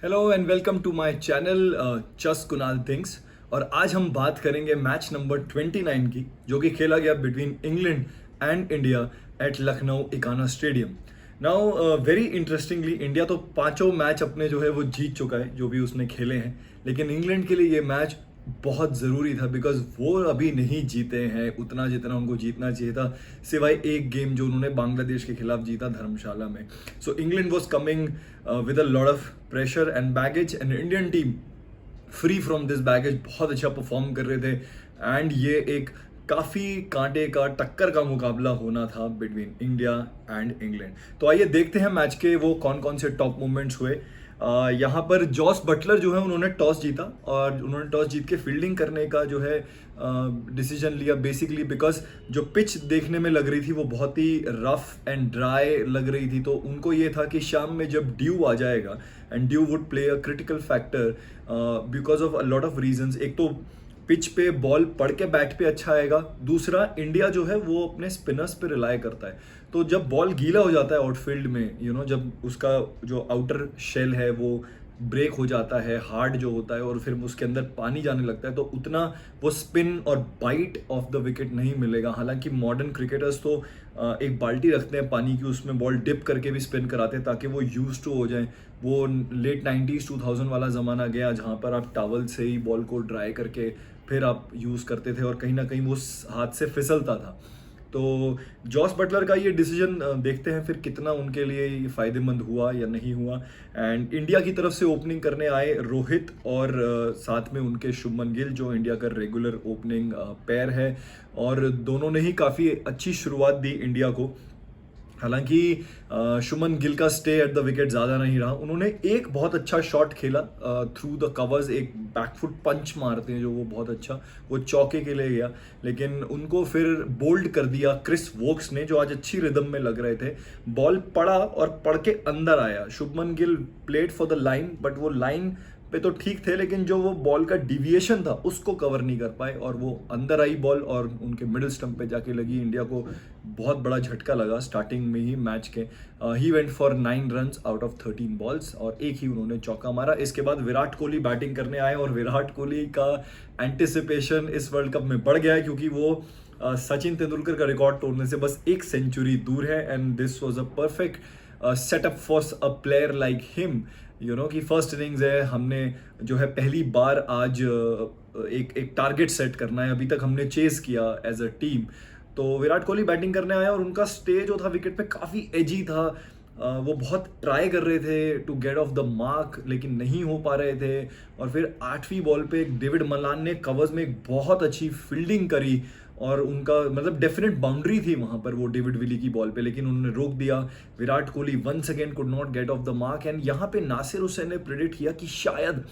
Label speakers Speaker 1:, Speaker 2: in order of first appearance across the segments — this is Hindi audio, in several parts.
Speaker 1: Hello and welcome to my channel just Kunal things. और आज हम बात करेंगे मैच नंबर 29 की, जो कि खेला गया between England and India at Lucknow Ekana stadium. Now very interestingly, India तो पांचों मैच अपने जो है वो जीत चुका है, जो भी उसने खेले हैं। लेकिन इंग्लैंड के लिए ये मैच बहुत ज़रूरी था, बिकॉज वो अभी नहीं जीते हैं उतना जितना उनको जीतना चाहिए था, सिवाय एक गेम जो उन्होंने बांग्लादेश के खिलाफ जीता धर्मशाला में। सो England was coming with a lot of pressure and baggage, and Indian team free from this baggage बहुत अच्छा परफॉर्म कर रहे थे। एंड ये एक काफ़ी कांटे का टक्कर का मुकाबला होना था बिटवीन इंडिया एंड इंग्लैंड। तो आइए देखते हैं मैच के वो कौन कौन से टॉप मोमेंट्स हुए। यहाँ पर जॉस बटलर जो है उन्होंने टॉस जीता, और उन्होंने टॉस जीत के फील्डिंग करने का जो है डिसीजन लिया, बेसिकली बिकॉज जो पिच देखने में लग रही थी वो बहुत ही रफ एंड ड्राई लग रही थी। तो उनको ये था कि शाम में जब ड्यू आ जाएगा, and due would play a critical factor because of a lot of reasons. एक तो पिच पे बॉल पड़ के बैट पे अच्छा आएगा, दूसरा इंडिया जो है वो अपने स्पिनर्स पे रिलाय करता है। तो जब बॉल गीला हो जाता है आउटफील्ड में, जब उसका जो आउटर शेल है वो ब्रेक हो जाता है, हार्ड जो होता है, और फिर उसके अंदर पानी जाने लगता है, तो उतना वो स्पिन और बाइट ऑफ द विकेट नहीं मिलेगा। हालांकि मॉडर्न क्रिकेटर्स तो एक बाल्टी रखते हैं पानी की, उसमें बॉल डिप करके भी स्पिन कराते हैं ताकि वो यूज टू हो जाए। वो लेट 90s 2000 वाला ज़माना गया जहाँ पर आप टावल से ही बॉल को ड्राई करके फिर आप यूज़ करते थे, और कहीं ना कहीं वो हाथ से फिसलता था। तो जॉस बटलर का ये डिसीजन देखते हैं फिर कितना उनके लिए ये फायदेमंद हुआ या नहीं हुआ। एंड इंडिया की तरफ से ओपनिंग करने आए रोहित, और साथ में उनके शुभमन गिल, जो इंडिया का रेगुलर ओपनिंग पेयर है, और दोनों ने ही काफ़ी अच्छी शुरुआत दी इंडिया को। हालांकि शुभमन गिल का स्टे एट द विकेट ज़्यादा नहीं रहा। उन्होंने एक बहुत अच्छा शॉट खेला थ्रू द कवर्स, एक बैकफुट पंच मारते हैं जो वो बहुत अच्छा, वो चौके के लिए गया। लेकिन उनको फिर बोल्ड कर दिया क्रिस वोक्स ने, जो आज अच्छी रिदम में लग रहे थे। बॉल पड़ा और पड़ के अंदर आया। Shubman Gill played for the line, but वो लाइन पे तो ठीक थे, लेकिन जो वो बॉल का डिविएशन था उसको कवर नहीं कर पाए, और वो अंदर आई बॉल और उनके मिडिल स्टंप पे जाके लगी। इंडिया को बहुत बड़ा झटका लगा स्टार्टिंग में ही मैच के। He went for 9 runs out of 13 balls, और एक ही उन्होंने चौका मारा। इसके बाद विराट कोहली बैटिंग करने आए, और विराट कोहली का एंटिसिपेशन इस वर्ल्ड कप में बढ़ गया है, क्योंकि वो सचिन तेंदुलकर का रिकॉर्ड तोड़ने से बस एक सेंचुरी दूर है। And this was a perfect setup for a player like him. कि फर्स्ट इनिंग्स है, हमने जो है पहली बार आज एक टारगेट सेट करना है। अभी तक हमने चेस किया एज अ टीम। तो विराट कोहली बैटिंग करने आया, और उनका स्टे जो था विकेट पे काफ़ी एजी था। वो बहुत ट्राई कर रहे थे to get off the mark, लेकिन नहीं हो पा रहे थे। और फिर 8वीं बॉल पे डेविड मलान ने कवर्स में एक बहुत अच्छी फील्डिंग करी, और उनका मतलब डेफिनेट बाउंड्री थी वहां पर वो डेविड विली की बॉल पे, लेकिन उन्होंने रोक दिया। Virat Kohli once again could not get off the mark. And यहाँ पे नासिर हुसैन ने प्रेडिक्ट किया कि शायद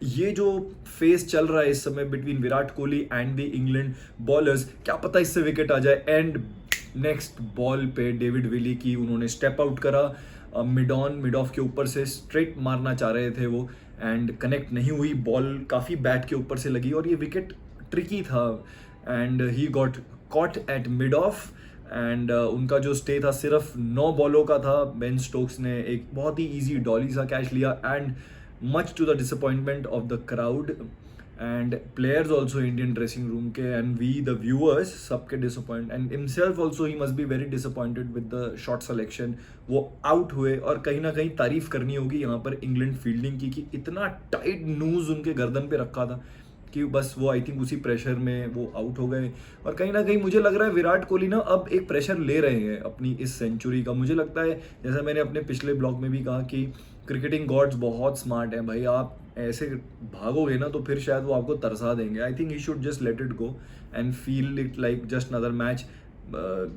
Speaker 1: ये जो फेस चल रहा है इस समय between Virat Kohli and the England bowlers, क्या पता इससे विकेट आ जाए। एंड नेक्स्ट बॉल पे डेविड विली की उन्होंने स्टेप आउट करा, मिड ऑफ के ऊपर से स्ट्रेट मारना चाह रहे थे वो, एंड कनेक्ट नहीं हुई। बॉल काफ़ी बैट के ऊपर से लगी, और ये विकेट ट्रिकी था, and he got caught at mid of. And उनका जो स्टे था सिर्फ 9 बॉलों का था। बेन स्टोक्स ने एक बहुत ही इजी डॉली सा कैच लिया, and much to the disappointment of the crowd and players also Indian dressing room के, एंड वी द व्यूअर्स, सबके disappoint, and himself also he must be very disappointed with the shot selection. वो आउट हुए, और कहीं ना कहीं तारीफ करनी होगी यहाँ पर इंग्लैंड फील्डिंग की, कि इतना टाइट नूज उनके गर्दन पे रखा था कि बस वो आई थिंक उसी प्रेशर में वो आउट हो गए। और कहीं ना कहीं मुझे लग रहा है विराट कोहली ना अब एक प्रेशर ले रहे हैं अपनी इस सेंचुरी का। मुझे लगता है, जैसा मैंने अपने पिछले ब्लॉग में भी कहा, कि क्रिकेटिंग गॉड्स बहुत स्मार्ट हैं भाई। आप ऐसे भागोगे ना तो फिर शायद वो आपको तरसा देंगे। I think he should just let it go and feel it like just another match.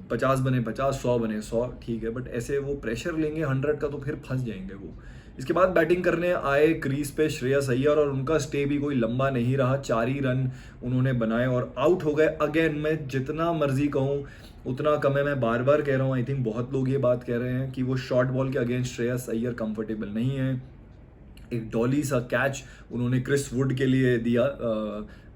Speaker 1: 50 बने 50, 100 बने 100, ठीक है, बट ऐसे वो प्रेशर लेंगे 100 का तो फिर फंस जाएंगे वो। इसके बाद बैटिंग करने आए क्रीज पे श्रेयस अय्यर, और उनका स्टे भी कोई लंबा नहीं रहा। 4 ही रन उन्होंने बनाए और आउट हो गए। अगेन मैं जितना मर्जी कहूँ उतना कम है, मैं बार बार कह रहा हूँ, आई थिंक बहुत लोग ये बात कह रहे हैं कि वो शॉर्ट बॉल के अगेंस्ट श्रेयस अय्यर कंफर्टेबल नहीं है। एक डॉली सा कैच उन्होंने क्रिस वुड के लिए दिया,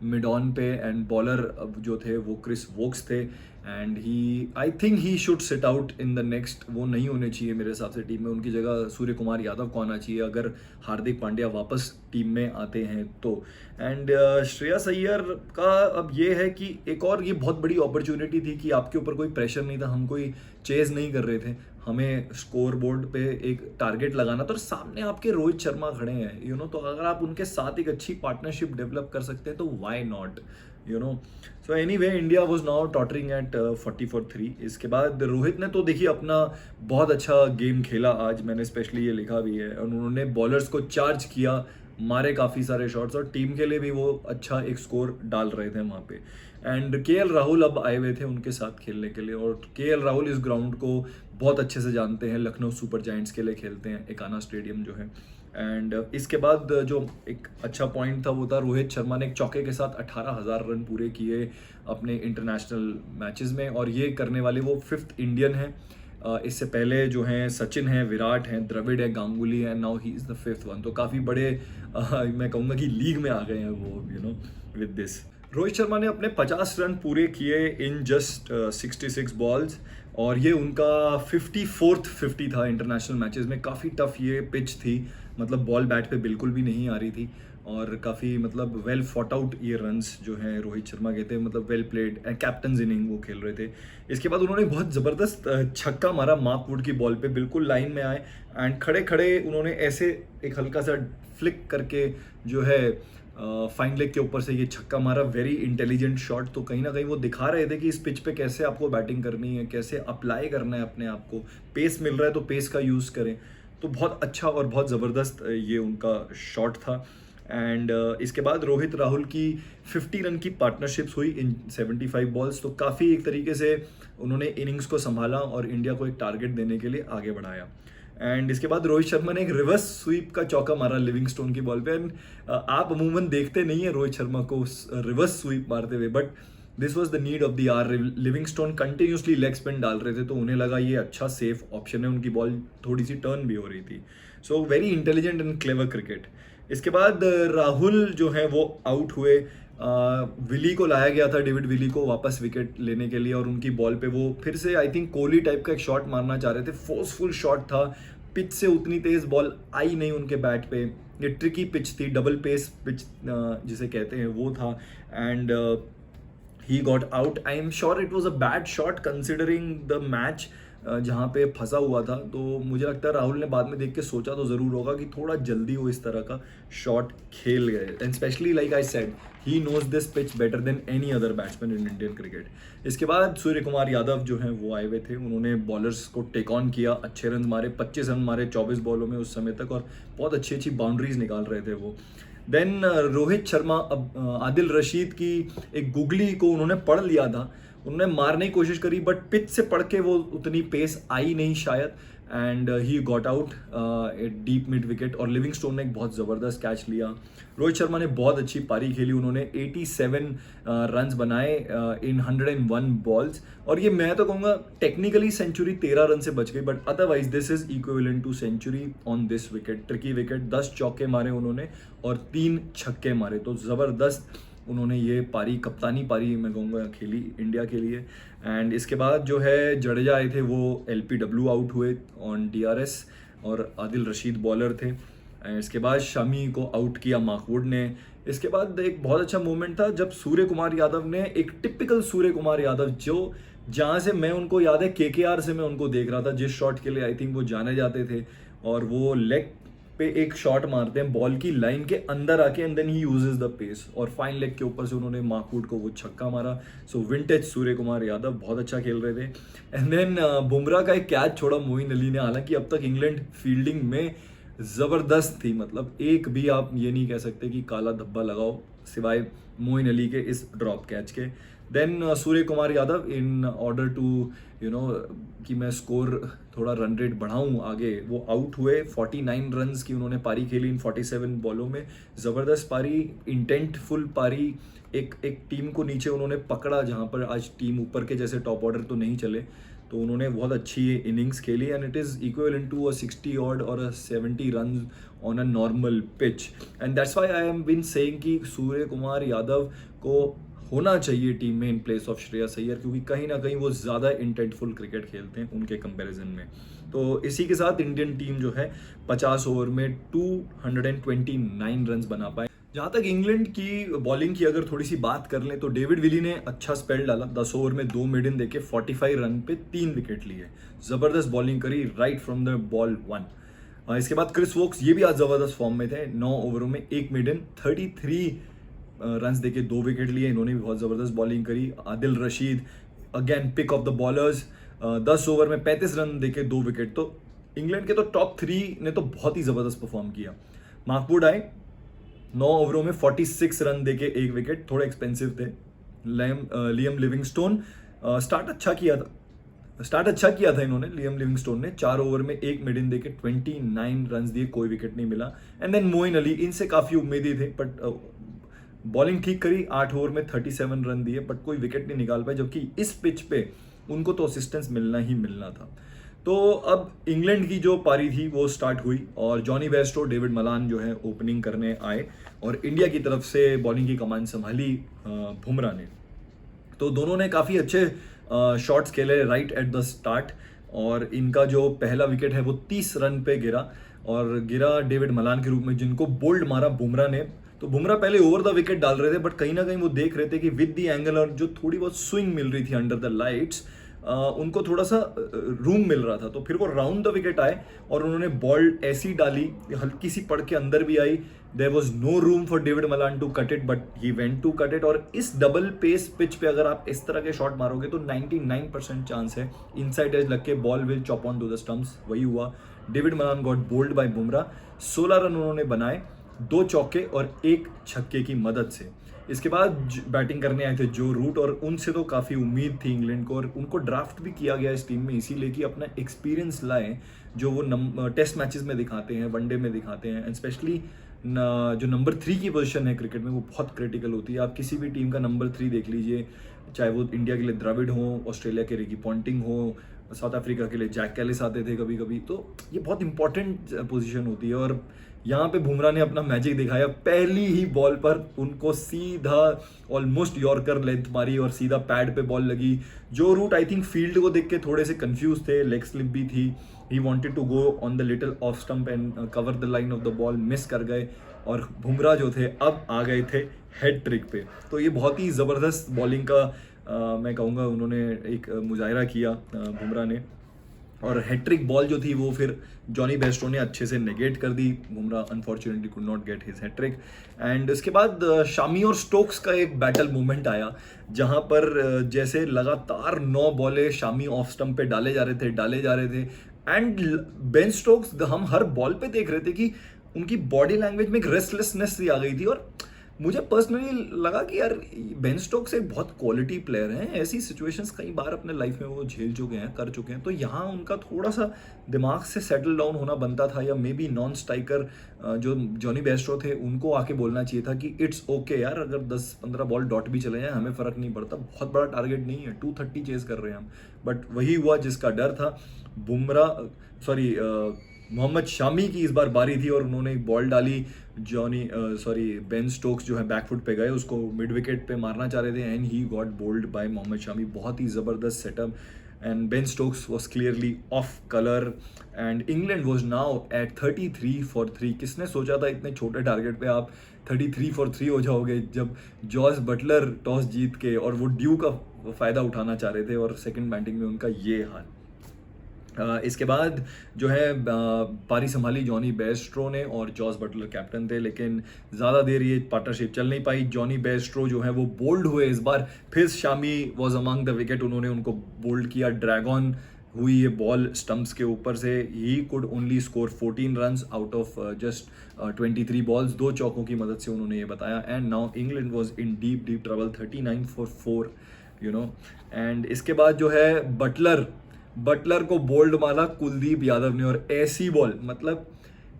Speaker 1: मिड ऑन पे, एंड बॉलर जो थे वो क्रिस वोक्स थे, and he I think he should sit out in the next. वो नहीं होने चाहिए मेरे हिसाब से टीम में, उनकी जगह सूर्य कुमार यादव को आना चाहिए अगर हार्दिक पांड्या वापस टीम में आते हैं तो। एंड श्रेयस अय्यर का अब ये है कि एक और ये बहुत बड़ी अपॉर्चुनिटी थी कि आपके ऊपर कोई प्रेशर नहीं था, हम कोई चेज नहीं कर रहे थे, हमें स्कोर बोर्ड पे एक टारगेट लगाना था, और सामने आपके रोहित शर्मा खड़े हैं, तो अगर आप उनके साथ एक अच्छी पार्टनरशिप डेवलप कर सकते हैं तो why not, so anyway India was now tottering at 40 for 3। इसके बाद रोहित ने तो देखिए अपना बहुत अच्छा गेम खेला आज, मैंने स्पेशली ये लिखा भी है, और उन्होंने बॉलर्स को चार्ज किया, मारे काफ़ी सारे शॉट्स, और टीम के लिए भी वो अच्छा एक स्कोर डाल रहे थे वहाँ पे। एंड के राहुल अब आए हुए थे उनके साथ खेलने के लिए, और के राहुल इस ग्राउंड को बहुत अच्छे से जानते हैं, लखनऊ सुपर जायंट्स के लिए खेलते हैं, एकाना स्टेडियम जो है। एंड इसके बाद जो एक अच्छा पॉइंट था वो था रोहित शर्मा ने एक चौके के साथ 18,000 रन पूरे किए अपने इंटरनेशनल मैचेस में, और ये करने वाले वो 5th इंडियन है। इससे पहले जो हैं सचिन हैं, विराट हैं, द्रविड़ है, गांगुली है, now he is the 5th one. तो काफ़ी बड़े मैं कहूँगा कि लीग में आ गए हैं वो विद दिस। रोहित शर्मा ने अपने 50 रन पूरे किए इन जस्ट 66 बॉल्स, और ये उनका 54th 50 था इंटरनेशनल मैचेस में। काफ़ी टफ ये पिच थी, मतलब बॉल बैट पे बिल्कुल भी नहीं आ रही थी, और काफ़ी मतलब वेल फॉट आउट ये रन्स जो हैं रोहित शर्मा के थे, मतलब well played and captain inning वो खेल रहे थे। इसके बाद उन्होंने बहुत ज़बरदस्त छक्का मारा मार्क वुड की बॉल पे, बिल्कुल लाइन में आए, एंड खड़े खड़े उन्होंने ऐसे एक हल्का सा फ्लिक करके जो है फाइन लेग के ऊपर से ये छक्का मारा। Very intelligent shot. तो कहीं ना कहीं वो दिखा रहे थे कि इस पिच पे कैसे आपको बैटिंग करनी है, कैसे अप्लाई करना है अपने आप को, पेस मिल रहा है तो पेस का यूज़ करें। तो बहुत अच्छा और बहुत ज़बरदस्त ये उनका शॉट था। एंड इसके बाद रोहित राहुल की 50 रन की पार्टनरशिप्स हुई इन 75 बॉल्स। तो काफ़ी एक तरीके से उन्होंने इनिंग्स को संभाला और इंडिया को एक टारगेट देने के लिए आगे बढ़ाया। एंड इसके बाद रोहित शर्मा ने एक रिवर्स स्वीप का चौका मारा लिविंगस्टोन की बॉल पे। एंड आप अमूमन देखते नहीं है रोहित शर्मा को रिवर्स स्वीप मारते हुए, but this was the need of the hour. Livingstone continuously leg spin डाल रहे थे, तो उन्हें लगा ये अच्छा सेफ ऑप्शन है, उनकी बॉल थोड़ी सी टर्न भी हो रही थी। So very intelligent and clever cricket. इसके बाद राहुल जो है वो आउट हुए। विली को लाया गया था, डेविड विली को वापस विकेट लेने के लिए, और उनकी बॉल पे वो फिर से आई थिंक कोहली टाइप का एक शॉट मारना चाह रहे थे। फोर्सफुल शॉट था, पिच से उतनी तेज बॉल आई नहीं उनके बैट पे। ये ट्रिकी पिच थी, डबल पेस पिच जिसे कहते हैं वो था। And he got out. I am sure it was a bad shot considering the match जहाँ पे फंसा हुआ था। तो मुझे लगता है राहुल ने बाद में देख के सोचा तो ज़रूर होगा कि थोड़ा जल्दी वो इस तरह का शॉट खेल गए। And specially like I said, he knows this pitch better than any other batsman in Indian cricket. इसके बाद सूर्य कुमार यादव जो हैं वो आए हुए थे, उन्होंने बॉलर्स को टेक ऑन किया, अच्छे रन मारे, 25 रन मारे 24 बॉलों में उस समय तक, और बहुत अच्छी अच्छी बाउंड्रीज निकाल रहे थे वो। देन रोहित शर्मा, अब आदिल रशीद की एक गुगली को उन्होंने पढ़ लिया था, उन्होंने मारने की कोशिश करी, बट पिच से पढ़ के वो उतनी पेस आई नहीं शायद, and he got out deep mid wicket. और लिविंगस्टोन ने एक बहुत ज़बरदस्त कैच लिया। रोहित शर्मा ने बहुत अच्छी पारी खेली, उन्होंने 87 रन्स बनाए इन 101 बॉल्स, और ये मैं तो कहूँगा टेक्निकली सेंचुरी 13 रन से बच गई, but otherwise this is equivalent to century on this wicket. Tricky wicket, 10 चौके मारे उन्होंने और 3 छक्के मारे। तो ज़बरदस्त उन्होंने ये पारी, कप्तानी पारी मैं कहूँगा, खेली इंडिया के लिए। एंड इसके बाद जो है जडेजा आए थे, वो LPW आउट हुए ऑन DRS, और आदिल रशीद बॉलर थे। एंड इसके बाद शमी को आउट किया मार्क वुड ने। इसके बाद एक बहुत अच्छा मोमेंट था जब सूर्य कुमार यादव ने, एक टिपिकल सूर्य कुमार यादव, जो जहाँ से मैं उनको याद है KKR से मैं उनको देख रहा था, जिस शॉट के लिए आई थिंक वो जाने जाते थे, और वो लेग पे एक शॉट मारते हैं बॉल की लाइन के अंदर आके, and then he uses the pace, और फाइन लेग के ऊपर से उन्होंने मार्क वुड को वो छक्का मारा। सो विंटेज सूर्य कुमार यादव बहुत अच्छा खेल रहे थे। एंड देन बुमराह का एक कैच छोड़ा मोइन अली ने। हालांकि अब तक इंग्लैंड फील्डिंग में ज़बरदस्त थी, मतलब एक भी आप ये नहीं कह सकते कि काला धब्बा लगाओ सिवाय मोइन अली के इस ड्रॉप कैच के। Then Suryakumar Yadav, in order to कि मैं स्कोर थोड़ा रन रेट बढ़ाऊँ आगे, वो आउट हुए। 49 रन्स की उन्होंने पारी खेली इन 47 बॉलों में। ज़बरदस्त पारी, इंटेंटफुल पारी। एक टीम को नीचे उन्होंने पकड़ा जहाँ पर आज टीम ऊपर के जैसे टॉप ऑर्डर तो नहीं चले, तो उन्होंने बहुत अच्छी इनिंग्स खेली and it is equivalent to a 60 odd और a 70 run on a normal pitch and that's why I am been saying कि सूर्य कुमार यादव को होना चाहिए टीम में in place of Shreyas Iyer, क्योंकि कहीं ना कहीं वो ज़्यादा इंटेंटफुल क्रिकेट खेलते हैं उनके कंपैरिजन में। तो इसी के साथ इंडियन टीम जो है 50 ओवर में 229 रन बना पाए। जहाँ तक इंग्लैंड की बॉलिंग की अगर थोड़ी सी बात कर लें तो डेविड विली ने अच्छा स्पेल डाला, 10 ओवर में 2 मिडन देके 45 रन पे 3 विकेट लिए, ज़बरदस्त बॉलिंग करी राइट फ्रॉम द बॉल 1। इसके बाद क्रिस वोक्स ये भी आज ज़बरदस्त फॉर्म में थे, 9 ओवरों में 1 मिडन 33 रन देके 2 विकेट लिए, इन्होंने भी बहुत ज़बरदस्त बॉलिंग करी। Adil Rashid again pick of the bowlers, 10 over में 35 रन देके 2 विकेट। तो इंग्लैंड के तो टॉप 3 ने तो बहुत ही ज़बरदस्त परफॉर्म किया। मार्कवुड आए 9 ओवरों में 46 रन देके 1 विकेट, थोड़े एक्सपेंसिव थे। लियम लिविंगस्टोन स्टार्ट अच्छा किया था इन्होंने, लियम लिविंगस्टोन ने 4 ओवर में 1 मिडन देके 29 रन दिए, कोई विकेट नहीं मिला। एंड देन मोइन अली, इनसे काफ़ी उम्मीदें थे बट बॉलिंग ठीक करी, 8 ओवर में 37 रन दिए बट कोई विकेट नहीं निकाल पाए, जबकि इस पिच पे उनको तो असिस्टेंस मिलना ही मिलना था। तो अब इंग्लैंड की जो पारी थी वो स्टार्ट हुई और जॉनी बेस्टो, डेविड मलान जो है ओपनिंग करने आए और इंडिया की तरफ से बॉलिंग की कमान संभाली बुमराह ने। तो दोनों ने काफ़ी अच्छे शॉट्स खेले राइट एट द स्टार्ट और इनका जो पहला विकेट है वो 30 रन पे गिरा और गिरा डेविड मलान के रूप में, जिनको बोल्ड मारा बुमराह ने। तो बुमराह पहले ओवर द विकेट डाल रहे थे बट कहीं ना कहीं वो देख रहे थे कि विद द एंगल और जो थोड़ी बहुत स्विंग मिल रही थी अंडर द लाइट्स, उनको थोड़ा सा रूम मिल रहा था। तो फिर वो राउंड द विकेट आए और उन्होंने बॉल ऐसी डाली, हल्की सी पड़ के अंदर भी आई। There was no room for David Malan to cut it but he went to cut it. और इस डबल पेस पिच पे अगर आप इस तरह के शॉट मारोगे तो 99% चांस है इनसाइड एज लग के ball will chop on to the stumps. वही हुआ, David Malan got bowled by Bumrah. 16 run उन्होंने बनाए, 2 चौके और 1 छक्के की मदद से। इसके बाद बैटिंग करने आए थे जो रूट और उनसे तो काफ़ी उम्मीद थी इंग्लैंड को और उनको ड्राफ्ट भी किया गया इस टीम में इसीलिए कि अपना एक्सपीरियंस लाएं जो वो टेस्ट मैचेस में दिखाते हैं, वनडे में दिखाते हैं। एंड स्पेशली जो नंबर 3 की पोजीशन है क्रिकेट में वो बहुत क्रिटिकल होती है। आप किसी भी टीम का नंबर 3 देख लीजिए, चाहे वो इंडिया के लिए द्रविड़ हो, ऑस्ट्रेलिया के रिकी पॉन्टिंग हो, साउथ अफ्रीका के लिए जैक कैलिस आते थे कभी कभी, तो ये बहुत इंपॉर्टेंट पोजीशन होती है। और यहाँ पे बुमराह ने अपना मैजिक दिखाया, पहली ही बॉल पर उनको सीधा ऑलमोस्ट यॉर्कर लेंथ मारी और सीधा पैड पे बॉल लगी। जो रूट आई थिंक फील्ड को देख के थोड़े से कंफ्यूज थे, लेग स्लिप भी थी, he wanted to go on the little off stump and cover the line of the ball, miss कर गए और बुमराह जो थे अब आ गए थे हेड ट्रिक पे। तो ये बहुत ही ज़बरदस्त बॉलिंग का मैं कहूँगा उन्होंने एक मुजाहिरा किया बुमराह ने। और हैट्रिक बॉल जो थी वो फिर जॉनी बेस्टो ने अच्छे से नेगेट कर दी। Bumrah unfortunately could not get his hattrick. And उसके बाद शामी और स्टोक्स का एक बैटल मूवमेंट आया जहां पर जैसे लगातार 9 बॉलें शामी ऑफ स्टंप पे डाले जा रहे थे एंड बेन स्टोक्स हम हर बॉल पे देख रहे थे कि उनकी बॉडी लैंग्वेज में एक रेस्टलेसनेस सी आ गई थी। और मुझे पर्सनली लगा कि यार बेन स्टोक्स एक बहुत क्वालिटी प्लेयर हैं, ऐसी सिचुएशंस कई बार अपने लाइफ में वो झेल चुके हैं, कर चुके हैं, तो यहाँ उनका थोड़ा सा दिमाग से सेटल डाउन होना बनता था। या मे बी नॉन स्ट्राइकर जो जॉनी बेस्टो थे उनको आके बोलना चाहिए था कि इट्स ओके यार, अगर 10-15 बॉल डॉट भी चले जाए हमें फ़र्क नहीं पड़ता, बहुत बड़ा टारगेट नहीं है, 230 चेज कर रहे हैं हम। बट वही हुआ जिसका डर था। मोहम्मद शामी की इस बार बारी थी और उन्होंने एक बॉल डाली, बेन स्टोक्स जो है बैकफुट पे गए, उसको मिड विकेट पे मारना चाह रहे थे and he got bowled by Mohammed Shami. बहुत ही ज़बरदस्त setup and Ben Stokes was clearly off colour and England was now at 33 for 3। किसने सोचा था इतने छोटे टारगेट पे आप 33 फॉर 3 हो जाओगे, जब जॉस बटलर टॉस जीत के और वो ड्यू का फ़ायदा उठाना चाह रहे थे और सेकेंड बैटिंग में उनका ये हाल। इसके बाद जो है पारी संभाली जॉनी बेस्ट्रो ने और जॉस बटलर कैप्टन थे, लेकिन ज़्यादा देर ये पार्टनरशिप चल नहीं पाई। जॉनी बेस्ट्रो जो है वो बोल्ड हुए इस बार, फिर Shami was among the wicket, उन्होंने उनको बोल्ड किया। ड्रैगन हुई ये बॉल स्टंप्स के ऊपर से, he could only score 14 run out of just 23 balls, 2 चौकों की मदद से उन्होंने ये बताया। And now England was in deep trouble, 39 for 4 and इसके बाद जो है बटलर को बोल्ड मारा कुलदीप यादव ने और ऐसी बॉल, मतलब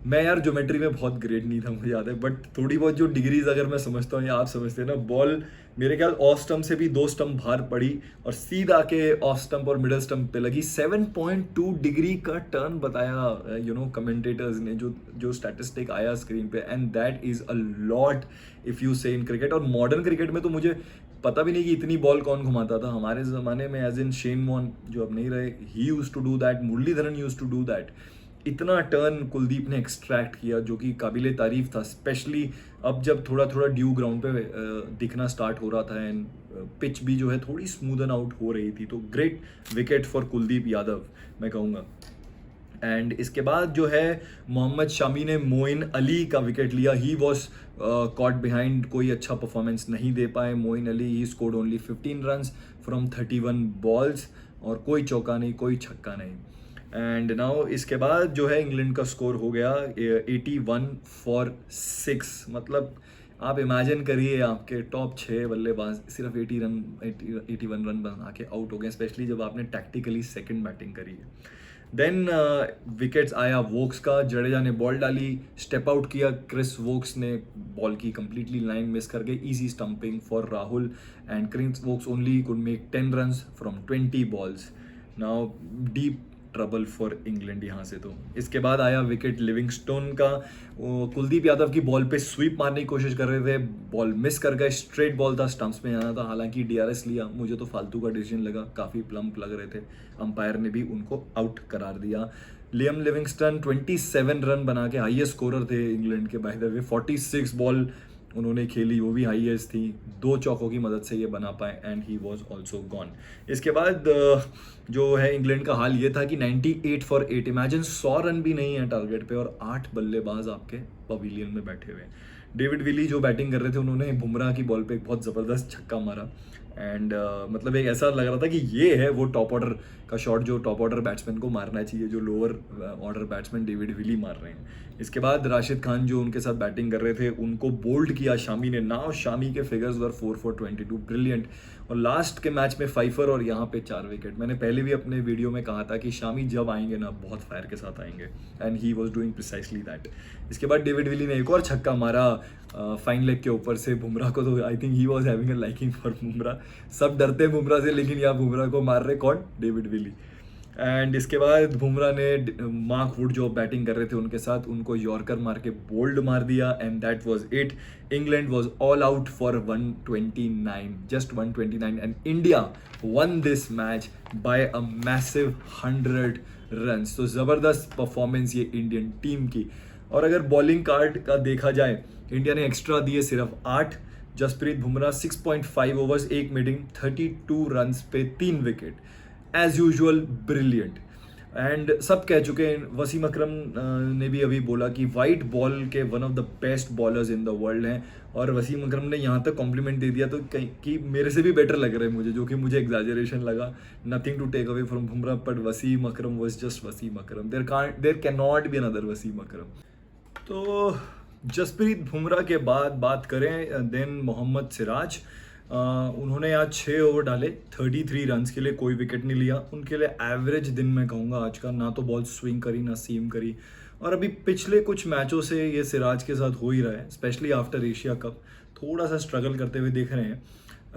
Speaker 1: मैं यार ज्योमेट्री में बहुत ग्रेट नहीं था, मुझे याद है, बट थोड़ी बहुत जो डिग्रीज अगर मैं समझता हूँ या आप समझते हैं ना, बॉल मेरे ख्याल ऑफ स्टंप से भी 2 स्टंप बाहर पड़ी और सीधा के ऑफ स्टंप और मिडल स्टंप पे लगी। 7.2 डिग्री का टर्न बताया कमेंटेटर्स ने, जो जो स्टैटिस्टिक आया स्क्रीन पे, and that is a lot if you से इन क्रिकेट। और मॉडर्न क्रिकेट में तो मुझे पता भी नहीं कि इतनी बॉल कौन घुमाता था हमारे ज़माने में, एज इन शेन वॉर्न जो अब नहीं रहे, he used to do that, Muralidharan used to do that. इतना टर्न कुलदीप ने एक्सट्रैक्ट किया जो कि काबिले तारीफ था, स्पेशली अब जब थोड़ा थोड़ा ड्यू ग्राउंड पे दिखना स्टार्ट हो रहा था एंड पिच भी जो है थोड़ी स्मूदन आउट हो रही थी। तो great wicket for Kuldeep Yadav मैं कहूँगा। एंड इसके बाद जो है मोहम्मद शामी ने मोइन अली का विकेट लिया। ही वॉज कॉट बिहाइंड, कोई अच्छा परफॉर्मेंस नहीं दे पाए Moeen Ali. He scored only 15 runs from 31 balls, और कोई चौका नहीं, कोई छक्का नहीं। एंड नाउ इसके बाद जो है इंग्लैंड का स्कोर हो गया 81 फॉर 6। मतलब आप इमेजिन करिए आपके टॉप 6 बल्लेबाज सिर्फ 81 रन बना के आउट हो गए, स्पेशली जब आपने टैक्टिकली सेकंड बैटिंग करी है। देन विकेट्स आया वोक्स का, जडेजा ने बॉल डाली, स्टेप आउट किया क्रिस वोक्स ने, बॉल की कंप्लीटली लाइन मिस कर गई, easy stumping for Rahul, and Chris Woakes only could make 10 runs from 20 balls. Now deep trouble for England यहाँ से। तो इसके बाद आया विकेट लिविंगस्टोन का। कुलदीप यादव की बॉल पे स्वीप मारने की कोशिश कर रहे थे, बॉल मिस कर गए, स्ट्रेट बॉल था, स्टंप्स में जाना था, हालांकि डीआरएस लिया। मुझे तो फालतू का डिसीजन लगा, काफ़ी प्लम्प लग रहे थे, अंपायर ने भी उनको आउट करार दिया। लियम लिविंगस्टन 27 रन बना के हाईएस्ट स्कोरर थे इंग्लैंड के, बाय द वे 46 बॉल उन्होंने खेली, वो भी हाईएस्ट थी, 2 चौकों की मदद से ये बना पाए, and he was also gone. इसके बाद जो है इंग्लैंड का हाल ये था कि 98 फॉर 8, इमेजिन 100 रन भी नहीं है टारगेट पे और 8 बल्लेबाज आपके पवेलियन में बैठे हुए। डेविड विली जो बैटिंग कर रहे थे, उन्होंने बुमराह की बॉल पे एक बहुत ज़बरदस्त छक्का मारा, एंड मतलब एक ऐसा लग रहा था कि ये है वो टॉप ऑर्डर का शॉट जो टॉप ऑर्डर बैट्समैन को मारना चाहिए, जो lower order batsman David Willey मार रहे हैं। इसके बाद राशिद खान जो उनके साथ बैटिंग कर रहे थे, उनको बोल्ड किया शामी ने। नाउ शामी के फिगर्स वर 4 for 22, ब्रिलियंट। और लास्ट के मैच में 5 और यहाँ पे 4 विकेट। मैंने पहले भी अपने वीडियो में कहा था कि शामी जब आएंगे ना बहुत फायर के साथ आएंगे, and he was doing precisely that. इसके बाद डेविड विली ने एक और छक्का मारा फाइन लेग के ऊपर से बुमराह को, तो I think he was having a liking for Bumrah. सब डरते हैं बुमराह से, लेकिन यहाँ बुमराह को मार रहे कौन? David Willey. एंड इसके बाद बुमराह ने मार्क वुड जो बैटिंग कर रहे थे उनके साथ, उनको यॉर्कर मार के बोल्ड मार दिया, and that was it. England was all out for 129, just 129, and India one this match by a massive 100 runs. तो ज़बरदस्त परफॉर्मेंस ये इंडियन टीम की। और अगर बॉलिंग कार्ड का देखा जाए, इंडिया ने एक्स्ट्रा दिए सिर्फ 8। Jasprit Bumrah 6.5 overs, 1 maiden, 32 runs पे 3 wicket, as usual brilliant. And सब कह चुके हैं, वसीम अकरम ने भी अभी बोला कि वाइट बॉल के one of the best bowlers in the world हैं, और वसीम अकरम ने यहाँ तक कॉम्प्लीमेंट दे दिया तो कहीं कि मेरे से भी बेटर लग रहे हैं मुझे, जो कि मुझे एग्जैजरेशन लगा। Nothing to take away from Bumrah, but Wasim Akram was just Wasim Akram, there cannot be another Wasim Akram. तो जसप्रीत बुमराह के बाद बात करें, देन मोहम्मद सिराज, उन्होंने आज 6 ओवर डाले 33 रन्स के लिए, कोई विकेट नहीं लिया। उनके लिए एवरेज दिन मैं कहूँगा आज का, ना तो बॉल स्विंग करी ना सीम करी। और अभी पिछले कुछ मैचों से ये सिराज के साथ हो ही रहा है, स्पेशली आफ्टर एशिया कप थोड़ा सा स्ट्रगल करते हुए दिख रहे हैं।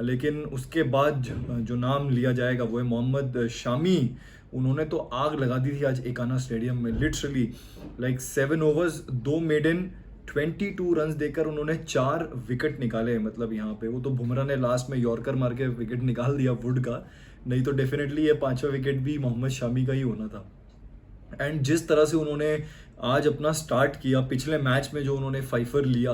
Speaker 1: लेकिन उसके बाद जो नाम लिया जाएगा वो है मोहम्मद शामी। उन्होंने तो आग लगा दी थी आज एकाना स्टेडियम में, literally like 7 overs 2 maiden 22 runs देकर उन्होंने 4 विकेट निकाले। मतलब यहाँ पे वो तो बुमराह ने लास्ट में यॉर्कर मार के विकेट निकाल दिया वुड का, नहीं तो डेफिनेटली ये 5वां विकेट भी मोहम्मद शामी का ही होना था। एंड जिस तरह से उन्होंने आज अपना स्टार्ट किया, पिछले मैच में जो उन्होंने 5 लिया,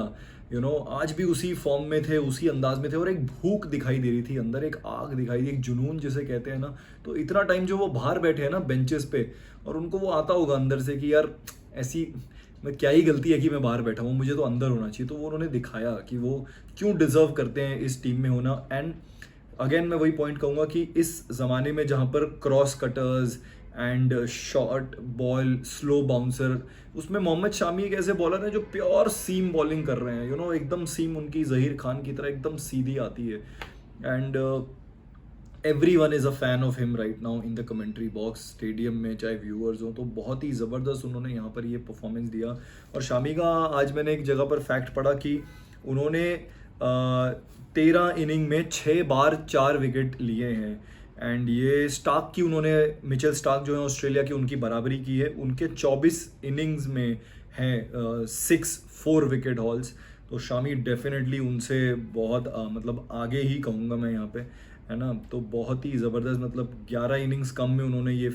Speaker 1: आज भी उसी फॉर्म में थे, उसी अंदाज में थे, और एक भूख दिखाई दे रही थी अंदर, एक आग दिखाई दी, एक जुनून जिसे कहते हैं ना। तो इतना टाइम जो वो बाहर बैठे हैं ना बेंचेस पे, और उनको वो आता होगा अंदर से कि यार ऐसी मैं क्या ही गलती है कि मैं बाहर बैठा हूँ, मुझे तो अंदर होना चाहिए। तो वो उन्होंने दिखाया कि वो क्यों डिजर्व करते हैं इस टीम में होना। एंड अगेन मैं वही पॉइंट कहूँगा कि इस ज़माने में जहाँ पर cross cutters and short ball, slow bouncer, उसमें मोहम्मद शामी एक ऐसे बॉलर हैं जो प्योर सीम बॉलिंग कर रहे हैं, एकदम सीम उनकी ज़हीर खान की तरह एकदम सीधी आती है। And everyone is a fan of him right now in the commentary box, stadium में चाहे व्यूअर्स हो, तो बहुत ही ज़बरदस्त उन्होंने यहाँ पर ये परफॉर्मेंस दिया। और शामी का आज मैंने एक जगह पर फैक्ट पढ़ा कि उन्होंने 13 इनिंग में 6 बार 4 विकेट लिए हैं। एंड ये स्टार्क की उन्होंने, मिचेल स्टार्क जो है ऑस्ट्रेलिया की, उनकी बराबरी की है। उनके 24 इनिंग्स में हैं 4 विकेट हॉल्स। तो शामी डेफिनेटली उनसे बहुत मतलब आगे ही कहूँगा मैं यहाँ पे, है ना। तो बहुत ही ज़बरदस्त, मतलब 11 इनिंग्स कम में उन्होंने ये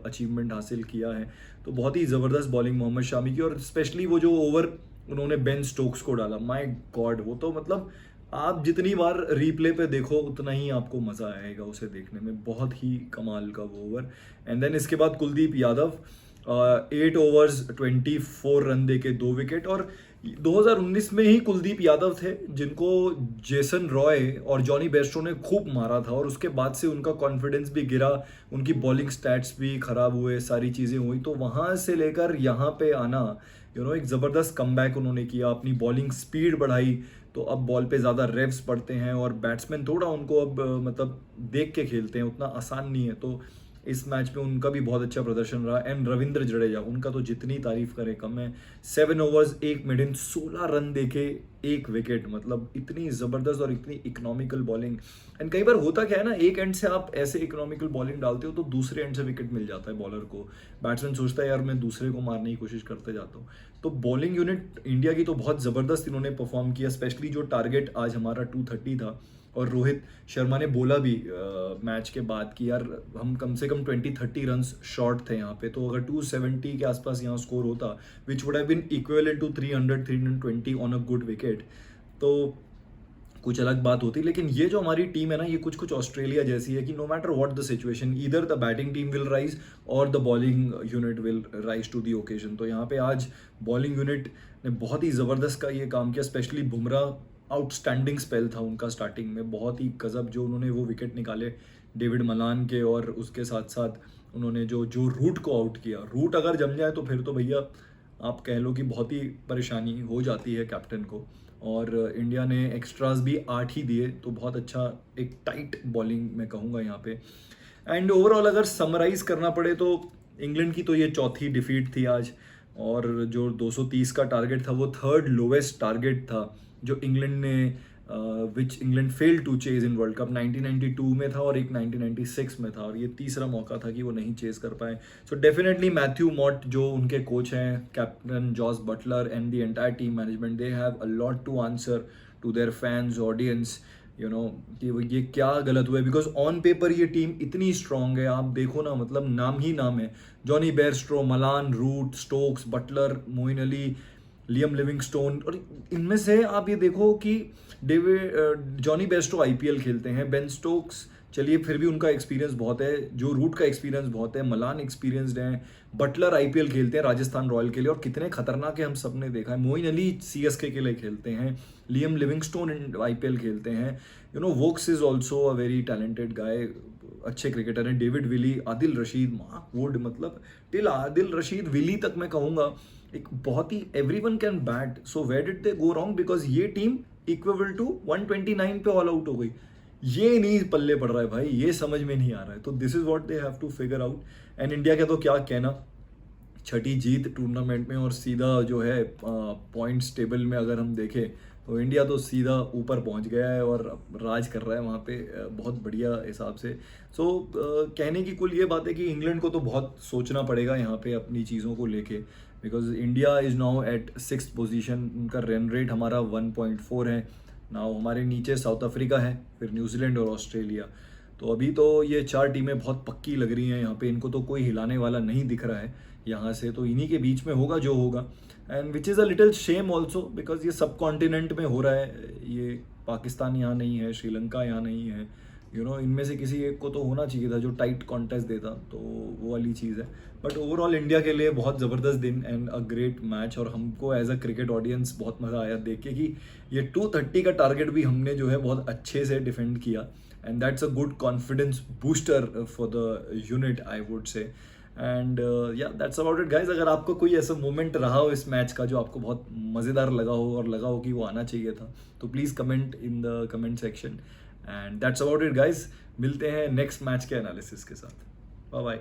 Speaker 1: अचीवमेंट हासिल किया है। तो बहुत ही ज़बरदस्त बॉलिंग मोहम्मद शामी की। और स्पेशली वो जो ओवर उन्होंने बेन स्टोक्स को डाला, माय गॉड, वो तो मतलब आप जितनी बार रीप्ले पे देखो उतना ही आपको मज़ा आएगा उसे देखने में। बहुत ही कमाल का वो ओवर। एंड देन इसके बाद कुलदीप यादव 8 ओवर्स 24 रन दे के 2 विकेट। और 2019 में ही कुलदीप यादव थे जिनको जेसन रॉय और जॉनी बेस्टो ने खूब मारा था, और उसके बाद से उनका कॉन्फिडेंस भी गिरा, उनकी बॉलिंग स्टैट्स भी ख़राब हुए, सारी चीज़ें हुई। तो वहाँ से लेकर यहाँ पे आना, एक ज़बरदस्त कमबैक उन्होंने किया, अपनी बॉलिंग स्पीड बढ़ाई। तो अब बॉल पे ज़्यादा रेव्स पड़ते हैं और बैट्समैन थोड़ा उनको अब मतलब देख के खेलते हैं, उतना आसान नहीं है। तो इस मैच में उनका भी बहुत अच्छा प्रदर्शन रहा। एंड रविंद्र जडेजा, उनका तो जितनी तारीफ करें कम है। 7 ओवर्स 1 मिनट 16 रन देके 1 विकेट, मतलब इतनी ज़बरदस्त और इतनी इकोनॉमिकल बॉलिंग। एंड कई बार होता क्या है ना, एक एंड से आप ऐसे इकोनॉमिकल बॉलिंग डालते हो तो दूसरे एंड से विकेट मिल जाता है बॉलर को। बैट्समैन सोचता है यार मैं दूसरे को मारने की कोशिश करते जाता हूँ। तो बॉलिंग यूनिट इंडिया की तो बहुत ज़बरदस्त इन्होंने परफॉर्म किया। स्पेशली जो टारगेट आज हमारा 230 था, और रोहित शर्मा ने बोला भी मैच के बाद कि यार हम कम से कम 20-30 रन्स शॉर्ट थे यहाँ पे। तो अगर 270 के आसपास यहाँ स्कोर होता, which would have been equivalent to 300-320 on a good wicket, तो कुछ अलग बात होती। लेकिन ये जो हमारी टीम है ना, ये कुछ कुछ ऑस्ट्रेलिया जैसी है कि no matter what the situation, either the batting team will rise और the bowling unit will rise to the occasion. तो यहाँ पे आज बॉलिंग यूनिट ने बहुत ही ज़बरदस्त का ये काम किया। स्पेशली बुमराह, आउटस्टैंडिंग स्पेल था उनका स्टार्टिंग में, बहुत ही गजब जो उन्होंने वो विकेट निकाले डेविड मलान के। और उसके साथ साथ उन्होंने जो रूट को आउट किया, रूट अगर जम जाए तो फिर तो भैया आप कह लो कि बहुत ही परेशानी हो जाती है कैप्टन को। और इंडिया ने एक्स्ट्रास भी 8 ही दिए, तो बहुत अच्छा एक टाइट बॉलिंग मैं कहूँगा यहाँ पे। एंड ओवरऑल अगर समराइज करना पड़े तो इंग्लैंड की तो ये चौथी डिफीट थी आज। और जो 230 का टारगेट था वो 3rd लोवेस्ट टारगेट था जो इंग्लैंड ने which England fail to chase in World Cup. 1992 में था और एक 1996 में था, और ये तीसरा मौका था कि वो नहीं चेज कर पाए। सो डेफिनेटली मैथ्यू मॉट जो उनके कोच हैं, captain Jos Buttler and the entire team management, they have a lot to answer to their fans, audience, कि ये क्या गलत हुआ है। बिकॉज ऑन पेपर ये टीम इतनी स्ट्रांग है, आप देखो ना, मतलब नाम ही नाम है, Jonny Bairstow, Malan, Root, Stokes, Buttler, Moeen Ali, Liam Livingstone. और इनमें से आप ये देखो कि जॉनी बेयरस्ट्रो आईपीएल खेलते हैं, बेन स्टोक्स चलिए फिर भी उनका एक्सपीरियंस बहुत है, जो रूट का एक्सपीरियंस बहुत है, मलान एक्सपीरियंसड हैं, बटलर आईपीएल खेलते हैं राजस्थान रॉयल के लिए और कितने खतरनाक है हम सब ने देखा है, मोइन अली सीएसके के लिए खेलते हैं, लियम लिविंगस्टोन आईपीएल खेलते हैं, Woakes is also a very talented guy, अच्छे क्रिकेटर हैं, David Willey, Adil Rashid, Mark Wood, मतलब टिल आदिल रशीद, विली तक मैं कहूँगा एक बहुत ही everyone can bat. So where did they go wrong, because ये टीम इक्वल टू 129 पे ऑल आउट हो गई। ये नहीं पल्ले पड़ रहा है भाई, ये समझ में नहीं आ रहा है। तो this is what they have to figure out. And India का तो क्या कहना, छठी जीत टूर्नामेंट में, और सीधा जो है पॉइंट्स टेबल में अगर हम देखें तो इंडिया तो सीधा ऊपर पहुंच गया है और राज कर रहा है वहाँ पे बहुत बढ़िया हिसाब से। सो कहने की कुल ये बात है कि इंग्लैंड को तो बहुत सोचना पड़ेगा यहाँ पे अपनी चीज़ों को लेके, because India is now at 6th position, उनका रन रेट हमारा 1.4 है नाउ, हमारे नीचे साउथ अफ्रीका है, फिर न्यूजीलैंड और ऑस्ट्रेलिया। तो अभी तो ये 4 टीमें बहुत पक्की लग रही हैं यहाँ पे, इनको तो कोई हिलाने वाला नहीं दिख रहा है यहाँ से, तो इन्हीं के बीच में होगा जो होगा। And which is a little shame also, because ये सब कॉन्टिनेंट में हो रहा है, ये पाकिस्तान यहाँ नहीं है, श्रीलंका यहाँ नहीं है, इनमें से किसी एक को तो होना चाहिए था जो टाइट कॉन्टेस्ट देता, तो वो वाली चीज़ है। बट ओवरऑल इंडिया के लिए बहुत ज़बरदस्त दिन एंड अ ग्रेट मैच, और हमको एज अ क्रिकेट ऑडियंस बहुत मज़ा आया देख के कि ये 230 का टारगेट भी हमने जो है बहुत अच्छे से डिफेंड किया, and that's a good confidence booster for the unit I would say. And या दैट्स अबाउट इट गाइज। अगर आपको कोई ऐसा मोमेंट रहा हो इस मैच का जो आपको बहुत मज़ेदार लगा हो और लगा हो कि वो आना चाहिए था, तो please comment in the comment section. And that's about it guys, मिलते हैं नेक्स्ट मैच के एनालिसिस के साथ। Bye bye.